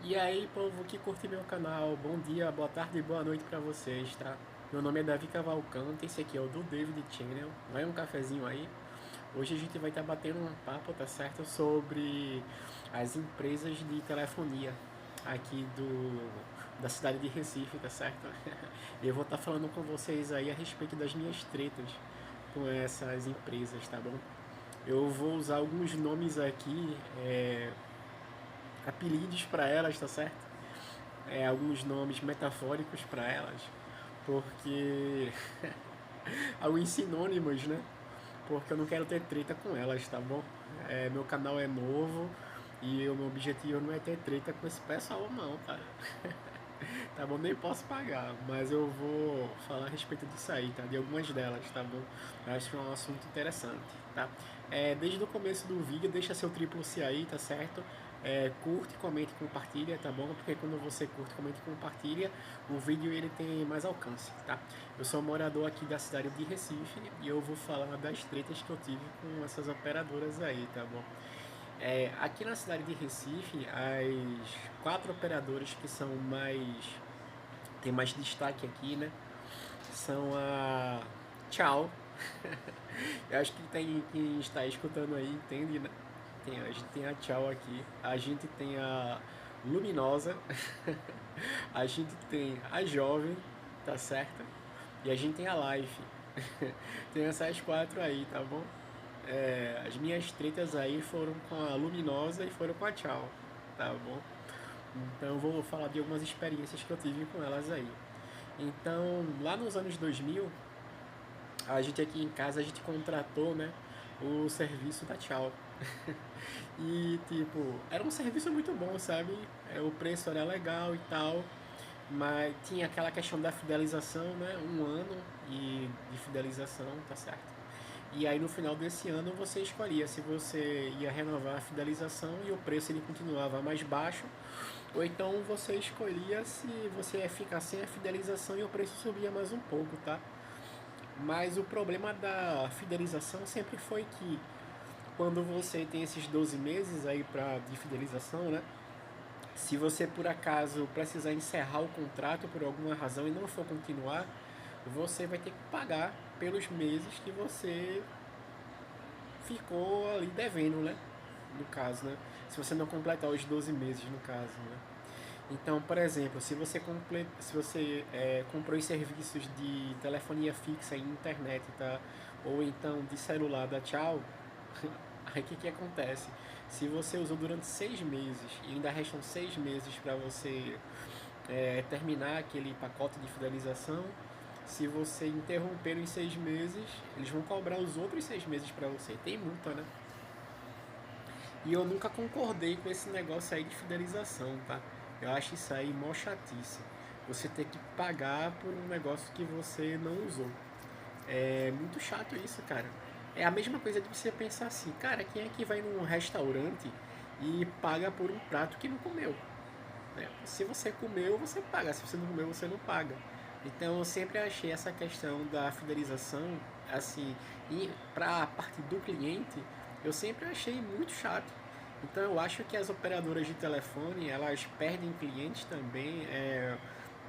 E aí, povo que curte meu canal, bom dia, boa tarde e boa noite pra vocês, tá? Meu nome é Davi Cavalcante, esse aqui é o do David Channel. Vai um cafezinho aí. Hoje a gente vai estar batendo um papo, tá certo? Sobre as empresas de telefonia aqui da cidade de Recife, tá certo? E eu vou estar falando com vocês aí a respeito das minhas tretas com essas empresas, tá bom? Eu vou usar alguns nomes aqui, apelidos para elas, tá certo? Alguns nomes metafóricos para elas, porque alguns sinônimos, né? Porque eu não quero ter treta com elas, tá bom? Meu canal é novo e o meu objetivo não é ter treta com esse pessoal, não, cara. Tá bom? Nem posso pagar, mas eu vou falar a respeito disso aí, tá? De algumas delas, tá bom? Eu acho que é um assunto interessante, tá? Desde o começo do vídeo, deixa seu triplo C aí, tá certo? Curte, comente e compartilha, tá bom? Porque quando você curte, comente e compartilha, o vídeo ele tem mais alcance, tá? Eu sou morador aqui da cidade de Recife e eu vou falar das tretas que eu tive com essas operadoras aí, tá bom? Aqui na cidade de Recife, as quatro operadoras que são mais tem mais destaque aqui, né? São a Tchau. Eu acho que quem está escutando aí entende, né? A gente tem a Tchau aqui, a gente tem a Luminosa, a gente tem a Jovem, tá certo? E a gente tem a Life. Tem essas quatro aí, tá bom? As minhas tretas aí foram com a Luminosa e foram com a Tchau, tá bom? Então eu vou falar de algumas experiências que eu tive com elas aí. Então, lá nos anos 2000, a gente aqui em casa, a gente contratou, né, o serviço da Tchau. E, tipo, era um serviço muito bom, sabe? O preço era legal e tal, mas tinha aquela questão da fidelização, né? Um ano de fidelização, tá certo? E aí no final desse ano você escolhia se você ia renovar a fidelização e o preço ele continuava mais baixo, ou então você escolhia se você ia ficar sem a fidelização e o preço subia mais um pouco, tá? Mas o problema da fidelização sempre foi que quando você tem esses 12 meses aí de fidelização, né? Se você por acaso precisar encerrar o contrato por alguma razão e não for continuar, você vai ter que pagar pelos meses que você ficou ali devendo, né? No caso, né? Se você não completar os 12 meses, no caso, né? Então, por exemplo, se você comprou os serviços de telefonia fixa e internet, tá? Ou então de celular da Tchau, aí o que acontece? Se você usou durante 6 meses e ainda restam 6 meses para você terminar aquele pacote de fidelização, se você interromper em 6 meses, eles vão cobrar os outros 6 meses para você. Tem multa, né? E eu nunca concordei com esse negócio aí de fidelização, tá? Eu acho isso aí mó chatice. Você ter que pagar por um negócio que você não usou. É muito chato isso, cara. É a mesma coisa de você pensar assim, cara, quem é que vai num restaurante e paga por um prato que não comeu? Né? Se você comeu, você paga. Se você não comeu, você não paga. Então eu sempre achei essa questão da fidelização, assim, e para a parte do cliente, eu sempre achei muito chato. Então eu acho que as operadoras de telefone elas perdem clientes também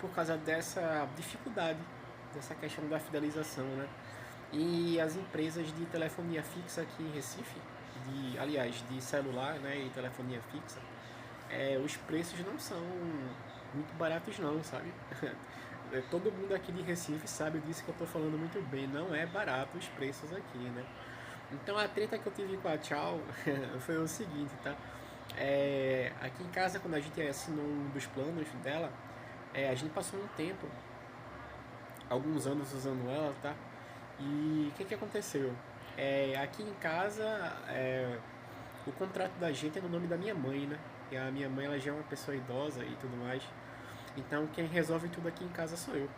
por causa dessa dificuldade, dessa questão da fidelização, né? E as empresas de telefonia fixa aqui em Recife, aliás, de celular, né, e telefonia fixa, os preços não são muito baratos não, sabe? Todo mundo aqui de Recife sabe disso que eu tô falando muito bem, não é barato os preços aqui, né? Então a treta que eu tive com a Tchau foi o seguinte, tá? Aqui em casa, quando a gente assinou um dos planos dela, a gente passou um tempo, alguns anos usando ela, tá? E o que aconteceu? Aqui em casa, o contrato da gente é no nome da minha mãe, né? E a minha mãe ela já é uma pessoa idosa e tudo mais. Então quem resolve tudo aqui em casa sou eu.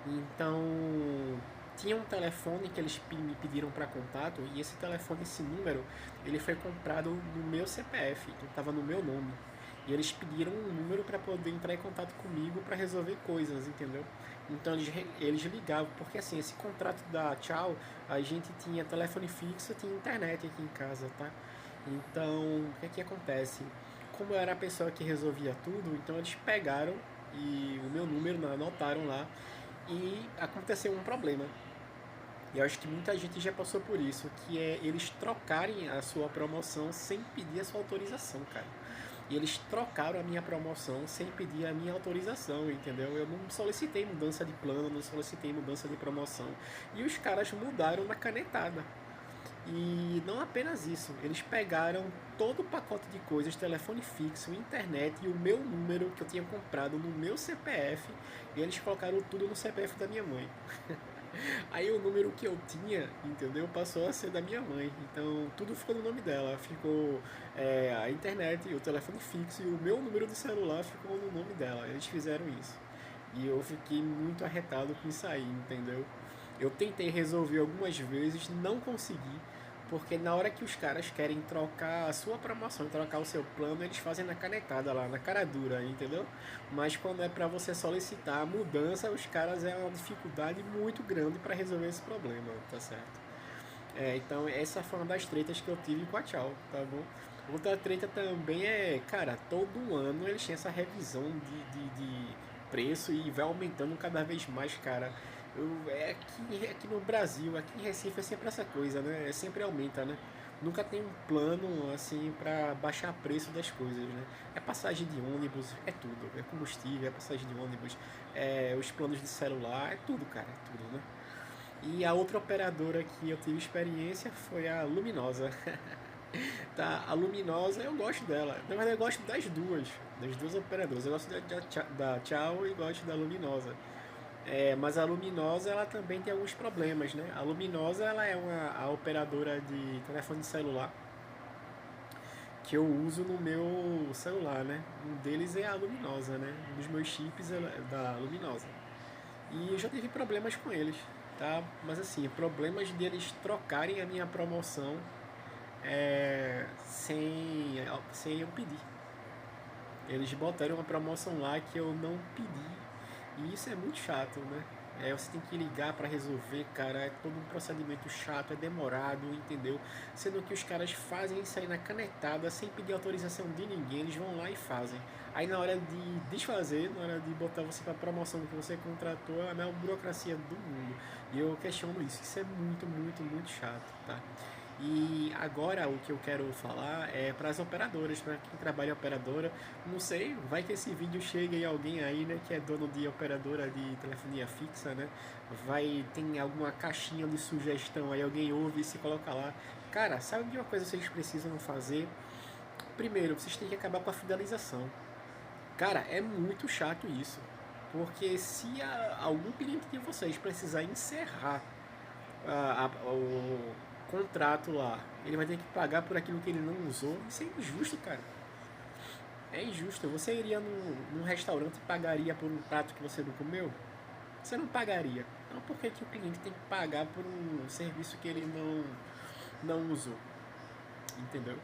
Então tinha um telefone que eles me pediram para contato e esse telefone, esse número, ele foi comprado no meu CPF, então estava no meu nome. E eles pediram um número para poder entrar em contato comigo para resolver coisas, entendeu? Então eles ligavam, porque assim, esse contrato da Tchau, a gente tinha telefone fixo, tinha internet aqui em casa, tá? Então, o que acontece? como eu era a pessoa que resolvia tudo, então eles pegaram e o meu número anotaram lá e aconteceu um problema. E eu acho que muita gente já passou por isso, que é eles trocarem a sua promoção sem pedir a sua autorização, cara. E eles trocaram a minha promoção sem pedir a minha autorização, entendeu? Eu não solicitei mudança de plano, não solicitei mudança de promoção. E os caras mudaram na canetada. E não apenas isso, eles pegaram todo o pacote de coisas, telefone fixo, internet e o meu número que eu tinha comprado no meu CPF, e eles colocaram tudo no CPF da minha mãe. Aí o número que eu tinha, entendeu? Passou a ser da minha mãe. Então tudo ficou no nome dela. Ficou a internet, o telefone fixo e o meu número de celular ficou no nome dela. Eles fizeram isso. E eu fiquei muito arretado com isso aí, entendeu? Eu tentei resolver algumas vezes, não consegui. Porque na hora que os caras querem trocar a sua promoção, trocar o seu plano, eles fazem na canetada lá, na cara dura, entendeu? Mas quando é pra você solicitar a mudança, os caras é uma dificuldade muito grande para resolver esse problema, tá certo? Então essa foi uma das tretas que eu tive com a Tchau, tá bom? Outra treta também é, cara, todo ano eles têm essa revisão de preço e vai aumentando cada vez mais, cara. Aqui no Brasil, aqui em Recife é sempre essa coisa, né? É sempre aumenta, né? Nunca tem um plano assim pra baixar o preço das coisas, né? É passagem de ônibus, é tudo. É combustível, é passagem de ônibus, os planos de celular, é tudo, cara, é tudo, né? E a outra operadora que eu tive experiência foi a Luminosa. Tá, a Luminosa eu gosto dela. Na verdade eu gosto das duas operadoras. Eu gosto da Tchau e gosto da Luminosa. Mas a Luminosa ela também tem alguns problemas, né? A Luminosa ela é a operadora de telefone celular que eu uso no meu celular, né? Um deles é a Luminosa, né? Um dos meus chips é da Luminosa. E eu já tive problemas com eles, tá? Mas assim, problemas deles trocarem a minha promoção sem eu pedir. Eles botaram uma promoção lá que eu não pedi. E isso é muito chato, né? Você tem que ligar para resolver, cara. É todo um procedimento chato, é demorado, entendeu? Sendo que os caras fazem isso aí na canetada, sem pedir autorização de ninguém, eles vão lá e fazem. Aí na hora de desfazer, na hora de botar você para promoção que você contratou, é a maior burocracia do mundo. E eu questiono isso. Isso é muito, muito, muito chato, tá? E agora o que eu quero falar é para as operadoras, para quem trabalha em operadora. Não sei, vai que esse vídeo chega em alguém aí, né, que é dono de operadora de telefonia fixa, né? Tem alguma caixinha de sugestão aí, alguém ouve e se coloca lá. Cara, sabe de uma coisa que vocês precisam fazer? Primeiro, vocês têm que acabar com a fidelização. Cara, é muito chato isso. Porque se algum cliente de vocês precisar encerrar o contrato lá, ele vai ter que pagar por aquilo que ele não usou. Isso é injusto, cara. É injusto. Você iria num restaurante e pagaria por um prato que você não comeu? Você não pagaria. Então por que o cliente tem que pagar por um serviço que ele não usou? Entendeu?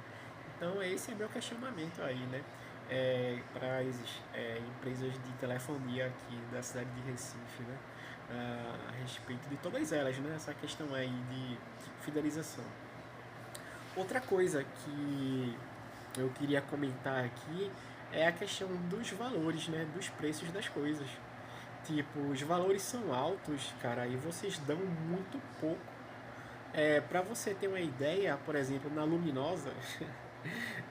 Então esse é meu questionamento aí, né? Para as empresas de telefonia aqui da cidade de Recife, né? A respeito de todas elas, né? Essa questão aí de fidelização. Outra coisa que eu queria comentar aqui é a questão dos valores, né? Dos preços das coisas. Tipo, os valores são altos, cara, e vocês dão muito pouco. Para você ter uma ideia, por exemplo, na Luminosa,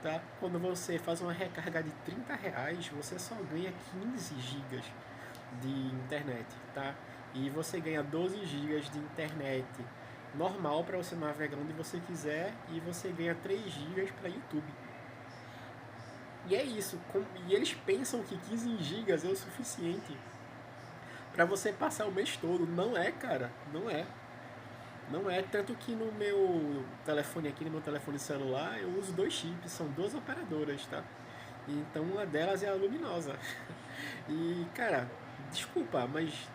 tá? Quando você faz uma recarga de R$ 30, você só ganha 15 gigas de internet, tá? E você ganha 12 gigas de internet normal para você navegar onde você quiser e você ganha 3 gigas para YouTube. E é isso. E eles pensam que 15 gigas é o suficiente para você passar o mês todo. Não é, cara. Não é. Não é. Tanto que no meu telefone aqui, no meu telefone celular, eu uso 2 chips. São 2 operadoras, tá? Então uma delas é a Luminosa. E, cara, desculpa, mas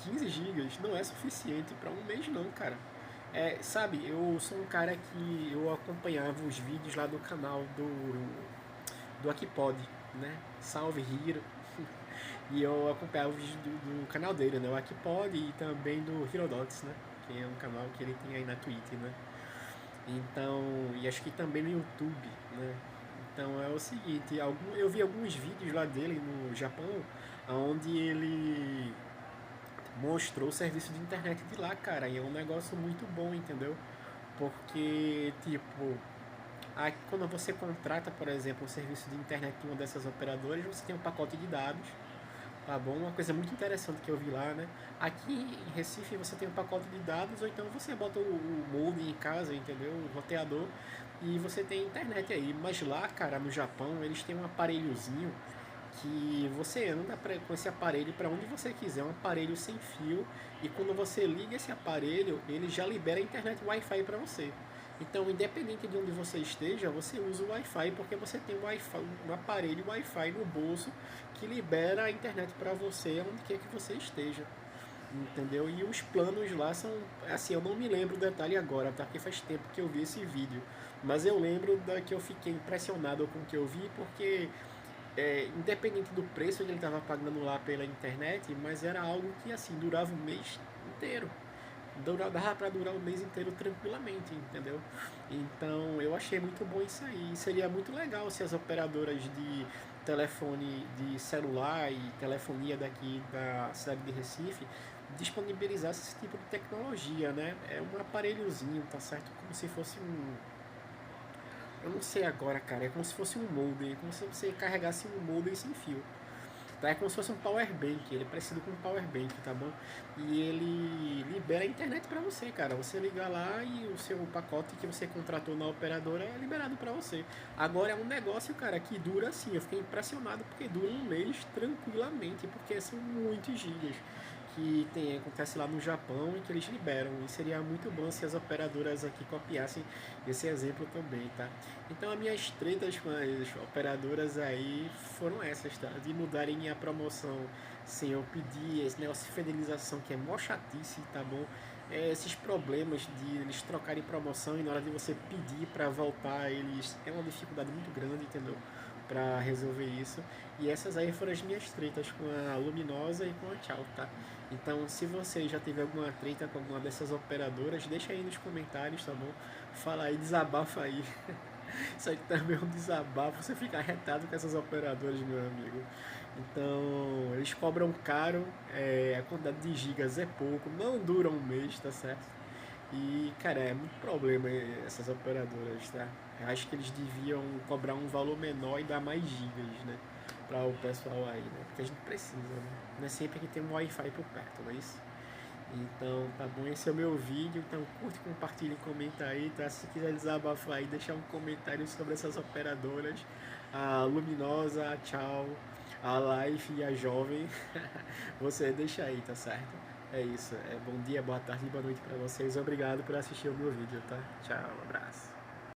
15 gigas não é suficiente para um mês não, cara. Sabe, eu sou um cara que eu acompanhava os vídeos lá do canal do Akipod, né? Salve Hiro. E eu acompanhava os vídeos do canal dele, né? O Akipod e também do Herodots, né? Que é um canal que ele tem aí na Twitch, né? Então, e acho que também no YouTube, né? Então é o seguinte, eu vi alguns vídeos lá dele no Japão, onde ele mostrou o serviço de internet de lá, cara, e é um negócio muito bom, entendeu? Porque, tipo, quando você contrata, por exemplo, um serviço de internet de uma dessas operadoras, você tem um pacote de dados, tá bom? Uma coisa muito interessante que eu vi lá, né? Aqui em Recife você tem um pacote de dados, ou então você bota o modem em casa, entendeu? O roteador, e você tem internet aí. Mas lá, cara, no Japão, eles têm um aparelhozinho que você anda com esse aparelho para onde você quiser, um aparelho sem fio, e quando você liga esse aparelho, ele já libera a internet Wi-Fi para você. Então, independente de onde você esteja, você usa o Wi-Fi porque você tem um aparelho Wi-Fi no bolso que libera a internet para você onde quer que você esteja. Entendeu? E os planos lá são. Assim, eu não me lembro o detalhe agora, tá? Porque faz tempo que eu vi esse vídeo. Mas eu lembro que eu fiquei impressionado com o que eu vi, porque independente do preço que ele estava pagando lá pela internet, mas era algo que assim durava um mês inteiro. Dava para durar um mês inteiro tranquilamente, entendeu? Então eu achei muito bom isso aí. E seria muito legal se as operadoras de telefone de celular e telefonia daqui da cidade de Recife disponibilizassem esse tipo de tecnologia, né? É um aparelhozinho, tá certo? Como se fosse um, eu não sei agora, cara. É como se fosse um modem. É como se você carregasse um modem sem fio. Tá? É como se fosse um power bank. Ele é parecido com um power bank, tá bom? E ele libera a internet pra você, cara. Você liga lá e o seu pacote que você contratou na operadora é liberado pra você. Agora é um negócio, cara, que dura assim. Eu fiquei impressionado porque dura um mês tranquilamente. Porque são muitos gigas que acontece lá no Japão e que eles liberam. E seria muito bom se as operadoras aqui copiassem esse exemplo também, tá? Então as minhas tretas com as operadoras aí foram essas, tá? De mudarem minha promoção sem eu pedir, esse negócio de fidelização que é mó chatice, tá bom? Esses problemas de eles trocarem promoção e na hora de você pedir para voltar, eles é uma dificuldade muito grande, entendeu? Para resolver isso. E essas aí foram as minhas tretas com a Luminosa e com a Tchau, tá? Então, se você já teve alguma treta com alguma dessas operadoras, deixa aí nos comentários, tá bom? Fala aí, desabafa aí. Isso aí também é um desabafo, você fica arretado com essas operadoras, meu amigo. Então, eles cobram caro, a quantidade de gigas é pouco, não dura um mês, tá certo? E, cara, é muito problema essas operadoras, tá? Eu acho que eles deviam cobrar um valor menor e dar mais gigas, né? Para o pessoal aí, né? Porque a gente precisa, né? Não é sempre que tem um Wi-Fi por perto, não é isso? Então, tá bom? Esse é o meu vídeo. Então, curte, compartilhe, comenta aí, tá? Se quiser desabafar aí, deixar um comentário sobre essas operadoras. A Luminosa, a Tchau, a Life e a Jovem. Você deixa aí, tá certo? É isso. Bom dia, boa tarde e boa noite pra vocês. Obrigado por assistir o meu vídeo, tá? Tchau, um abraço.